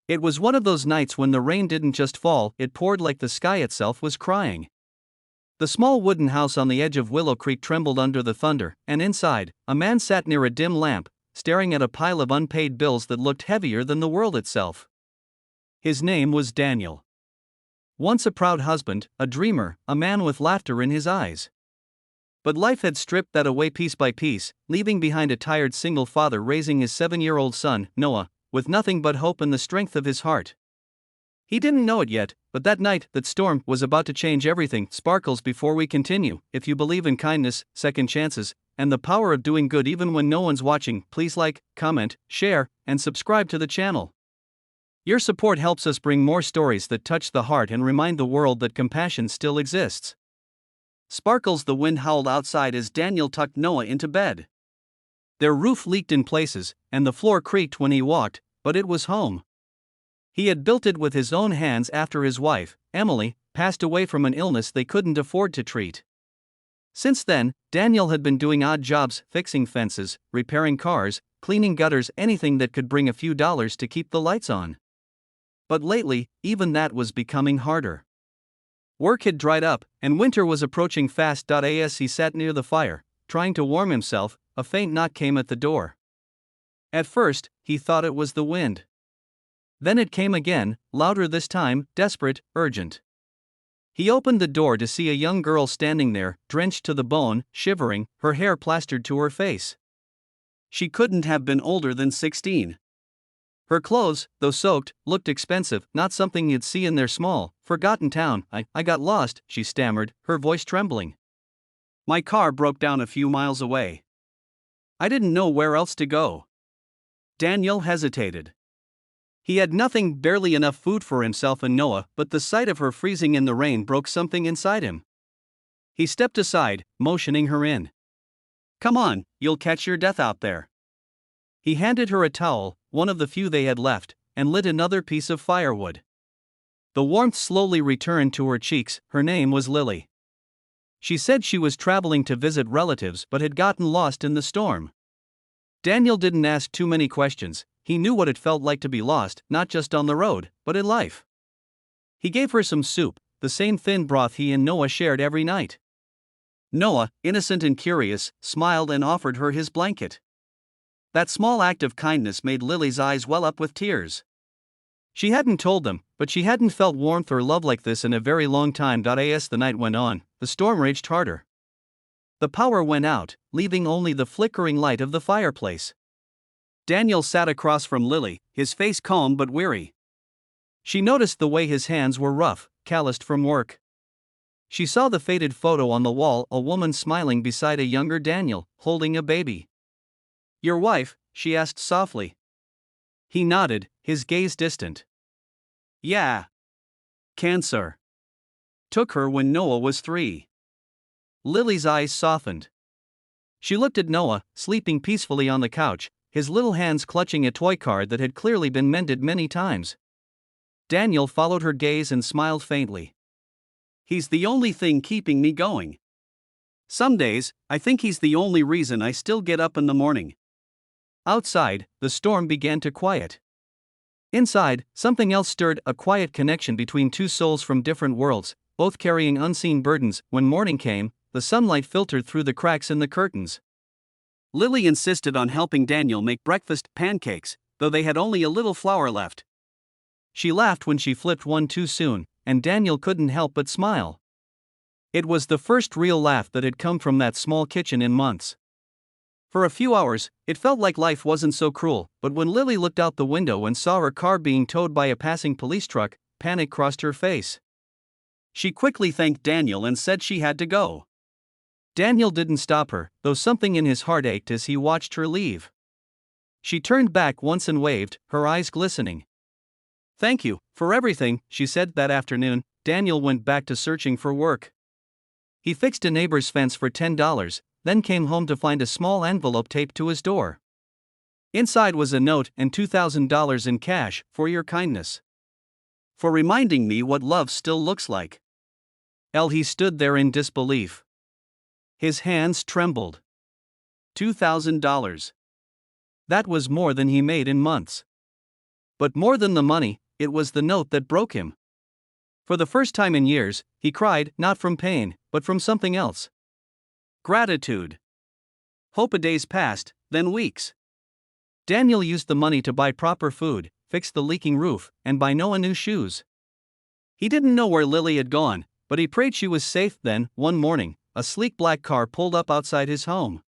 It was one of those nights when the rain didn't just fall, it poured like the sky itself was crying. The small wooden house on the edge of Willow Creek trembled under the thunder, and inside, a man sat near a dim lamp, staring at a pile of unpaid bills that looked heavier than the world itself. His name was Daniel. Once a proud husband, a dreamer, a man with laughter in his eyes. But life had stripped that away piece by piece, leaving behind a tired single father raising his 7-year-old son, Noah, with nothing but hope and the strength of his heart. He didn't know it yet, but that night, that storm was about to change everything. Sparkles, before we continue, if you believe in kindness, second chances, and the power of doing good even when no one's watching, please like, comment, share, and subscribe to the channel. Your support helps us bring more stories that touch the heart and remind the world that compassion still exists. Sparkles. The wind howled outside as Daniel tucked Noah into bed. Their roof leaked in places, and the floor creaked when he walked, but it was home. He had built it with his own hands after his wife, Emily, passed away from an illness they couldn't afford to treat. Since then, Daniel had been doing odd jobs, fixing fences, repairing cars, cleaning gutters, anything that could bring a few dollars to keep the lights on. But lately, even that was becoming harder. Work had dried up, and winter was approaching fast. As he sat near the fire, trying to warm himself, a faint knock came at the door. At first, he thought it was the wind. Then it came again, louder this time, desperate, urgent. He opened the door to see a young girl standing there, drenched to the bone, shivering, her hair plastered to her face. She couldn't have been older than 16. Her clothes, though soaked, looked expensive, not something you'd see in their small, forgotten town. I got lost, she stammered, her voice trembling. My car broke down a few miles away. I didn't know where else to go. Daniel hesitated. He had nothing, barely enough food for himself and Noah, but the sight of her freezing in the rain broke something inside him. He stepped aside, motioning her in. Come on, you'll catch your death out there. He handed her a towel, one of the few they had left, and lit another piece of firewood. The warmth slowly returned to her cheeks. Her name was Lily. She said she was traveling to visit relatives but had gotten lost in the storm. Daniel didn't ask too many questions. He knew what it felt like to be lost, not just on the road, but in life. He gave her some soup, the same thin broth he and Noah shared every night. Noah, innocent and curious, smiled and offered her his blanket. That small act of kindness made Lily's eyes well up with tears. She hadn't told them, but she hadn't felt warmth or love like this in a very long time. As the night went on, the storm raged harder. The power went out, leaving only the flickering light of the fireplace. Daniel sat across from Lily, his face calm but weary. She noticed the way his hands were rough, calloused from work. She saw the faded photo on the wall, a woman smiling beside a younger Daniel, holding a baby. Your wife? She asked softly. He nodded, his gaze distant. Yeah. Cancer. Took her when Noah was 3. Lily's eyes softened. She looked at Noah, sleeping peacefully on the couch, his little hands clutching a toy car that had clearly been mended many times. Daniel followed her gaze and smiled faintly. He's the only thing keeping me going. Some days, I think he's the only reason I still get up in the morning. Outside, the storm began to quiet. Inside, something else stirred, a quiet connection between two souls from different worlds, both carrying unseen burdens. When morning came, the sunlight filtered through the cracks in the curtains. Lily insisted on helping Daniel make breakfast, pancakes, though they had only a little flour left. She laughed when she flipped one too soon, and Daniel couldn't help but smile. It was the first real laugh that had come from that small kitchen in months. For a few hours, it felt like life wasn't so cruel, but when Lily looked out the window and saw her car being towed by a passing police truck, panic crossed her face. She quickly thanked Daniel and said she had to go. Daniel didn't stop her, though something in his heart ached as he watched her leave. She turned back once and waved, her eyes glistening. Thank you for everything, she said. That afternoon, Daniel went back to searching for work. He fixed a neighbor's fence for $10, then came home to find a small envelope taped to his door. Inside was a note and $2,000 in cash, for your kindness. For reminding me what love still looks like. He stood there in disbelief. His hands trembled. $2,000. That was more than he made in months. But more than the money, it was the note that broke him. For the first time in years, he cried, not from pain, but from something else. Gratitude. Hope. A days passed, then weeks. Daniel used the money to buy proper food, fix the leaking roof, and buy Noah new shoes. He didn't know where Lily had gone, but he prayed she was safe. Then, one morning, a sleek black car pulled up outside his home.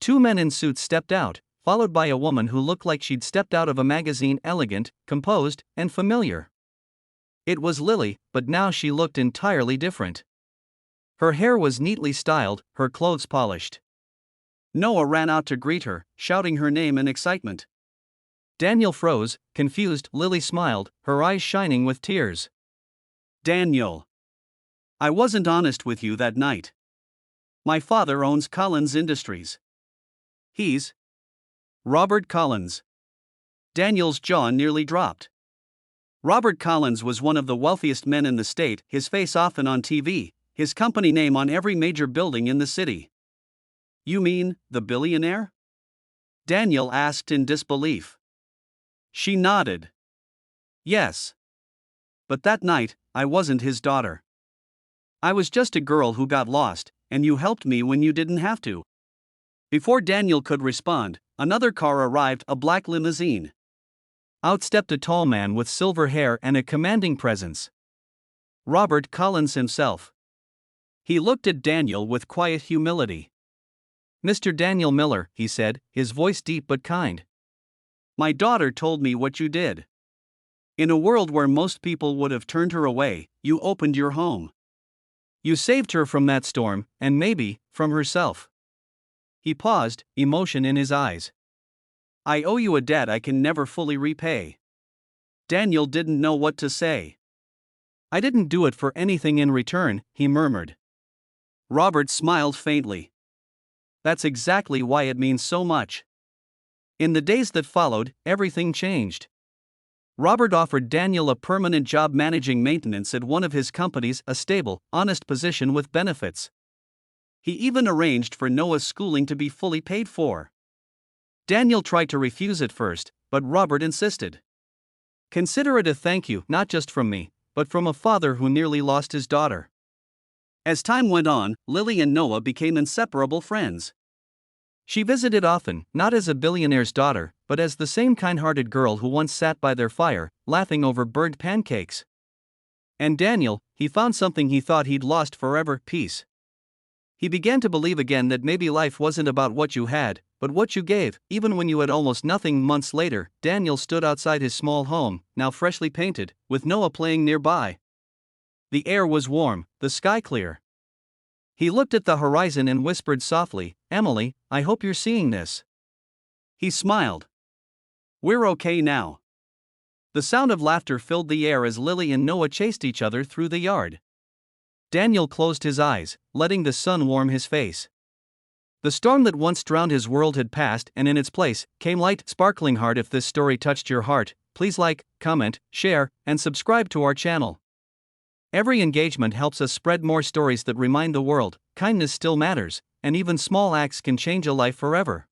Two men in suits stepped out, followed by a woman who looked like she'd stepped out of a magazine, elegant, composed, and familiar. It was Lily, but now she looked entirely different. Her hair was neatly styled, her clothes polished. Noah ran out to greet her, shouting her name in excitement. Daniel froze, confused. Lily smiled, her eyes shining with tears. Daniel. I wasn't honest with you that night. My father owns Collins Industries. He's Robert Collins. Daniel's jaw nearly dropped. Robert Collins was one of the wealthiest men in the state, his face often on TV, his company name on every major building in the city. You mean, the billionaire? Daniel asked in disbelief. She nodded. Yes. But that night, I wasn't his daughter. I was just a girl who got lost, and you helped me when you didn't have to. Before Daniel could respond, another car arrived, a black limousine. Out stepped a tall man with silver hair and a commanding presence. Robert Collins himself. He looked at Daniel with quiet humility. Mr. Daniel Miller, he said, his voice deep but kind. My daughter told me what you did. In a world where most people would have turned her away, you opened your home. You saved her from that storm, and maybe, from herself. He paused, emotion in his eyes. I owe you a debt I can never fully repay. Daniel didn't know what to say. I didn't do it for anything in return, he murmured. Robert smiled faintly. That's exactly why it means so much. In the days that followed, everything changed. Robert offered Daniel a permanent job managing maintenance at one of his companies, a stable, honest position with benefits. He even arranged for Noah's schooling to be fully paid for. Daniel tried to refuse at first, but Robert insisted. Consider it a thank you, not just from me, but from a father who nearly lost his daughter. As time went on, Lily and Noah became inseparable friends. She visited often, not as a billionaire's daughter, but as the same kind-hearted girl who once sat by their fire, laughing over burnt pancakes. And Daniel, he found something he thought he'd lost forever: peace. He began to believe again that maybe life wasn't about what you had, but what you gave, even when you had almost nothing. Months later, Daniel stood outside his small home, now freshly painted, with Noah playing nearby. The air was warm, the sky clear. He looked at the horizon and whispered softly, Emily, I hope you're seeing this. He smiled. We're okay now. The sound of laughter filled the air as Lily and Noah chased each other through the yard. Daniel closed his eyes, letting the sun warm his face. The storm that once drowned his world had passed, and in its place came light, sparkling heart. If this story touched your heart, please like, comment, share, and subscribe to our channel. Every engagement helps us spread more stories that remind the world kindness still matters, and even small acts can change a life forever.